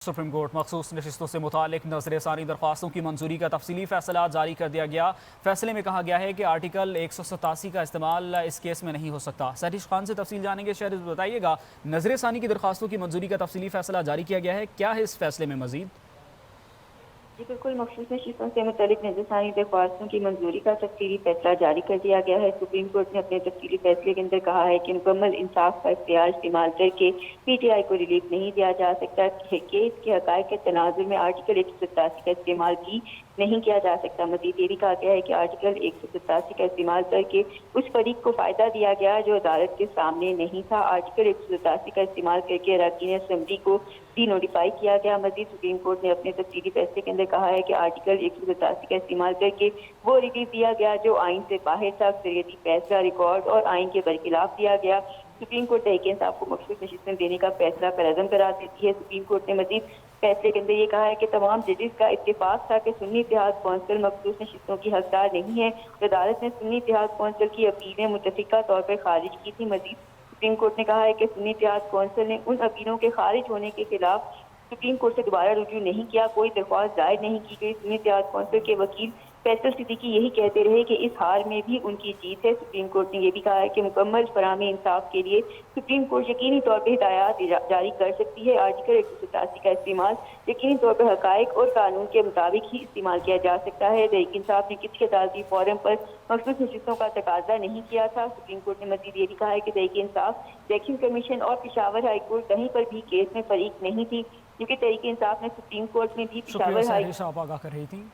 Supreme court مخصوص نشستوں سے متعلق نظر ثانی درخواستوں کی منظوری کا تفصیلی فیصلہ جاری کر دیا گیا۔ فیصلے میں کہا گیا ہے کہ آرٹیکل 187 کا استعمال اس کیس میں نہیں ہو سکتا۔ سہرش خان سے تفصیل جانیں گے۔ شہرش بتائیے گا، نظر ثانی کی درخواستوں کی منظوری کا تفصیلی فیصلہ جاری کیا گیا ہے، کیا ہے اس فیصلے میں مزید؟ جی بالکل، مخصوص نشستوں سے متعلق نظر ثانی درخواستوں کی منظوری کا تفصیلی فیصلہ جاری کر دیا گیا ہے۔ سپریم کورٹ نے اپنے تفصیلی فیصلے کے اندر کہا ہے کہ مکمل انصاف کا اختیار استعمال کر کے پی ٹی آئی کو ریلیف نہیں دیا جا سکتا، کیس کے حقائق کے تناظر میں آرٹیکل 187 کا استعمال بھی نہیں کیا جا سکتا۔ مزید یہ بھی کہا گیا ہے کہ آرٹیکل 187 کا استعمال کر کے اس فریق کو فائدہ دیا گیا جو عدالت کے سامنے نہیں تھا۔ آرٹیکل 187 کا استعمال کر کے اراکین اسمبلی کو ڈی نوٹیفائی کیا گیا۔ مزید سپریم کورٹ نے اپنے تفصیلی فیصلے کے اندر کہا ہے کہ آرٹیکل 187 کا استعمال کر کے وہ ریلیف دیا گیا جو آئین سے باہر تھا، اکثریتی فیصلہ ریکارڈ اور آئین کے برخلاف دیا گیا۔ سپریم کورٹ تحریک انصاف کو مخصوص نشستیں دینے کا فیصلہ پرعزم قرار دیتی ہے۔ سپریم کورٹ نے مزید فیصلے کے اندر یہ کہا ہے کہ تمام ججز کا اتفاق تھا کہ سنی اتحاد کونسل مخصوص نشستوں کی حقدار نہیں ہے۔ عدالت نے سنی اتحاد کونسل کی اپیلیں متفقہ طور پر خارج کی تھی۔ مزید سپریم کورٹ نے کہا ہے کہ سنی اتحاد کونسل نے ان اپیلوں کے خارج ہونے کے خلاف سپریم کورٹ سے دوبارہ رجوع نہیں کیا، کوئی درخواست دائر نہیں کی گئی۔ سنی اتحاد کونسل کے وکیل فیصل صدیقی یہی کہتے رہے کہ اس ہار میں بھی ان کی جیت ہے۔ سپریم کورٹ نے یہ بھی کہا ہے کہ مکمل فراہمی انصاف کے لیے سپریم کورٹ یقینی طور پر ہدایات جاری کر سکتی ہے۔ آرٹیکل 187 کا استعمال یقینی طور پر حقائق اور قانون کے مطابق ہی استعمال کیا جا سکتا ہے۔ تحریک انصاف نے کسی عدالتی فورم پر مخصوص نشستوں کا تقاضا نہیں کیا تھا۔ سپریم کورٹ نے مزید یہ بھی کہا ہے کہ تحریک انصاف، الیکشن کمیشن اور پشاور ہائی کورٹ کہیں پر بھی کیس میں فریق نہیں تھی، کیونکہ تحریک انصاف نے سپریم کورٹ میں بھی پشاور شکریہ ہائی سہرش، آپ آگاہ کر رہی تھیں۔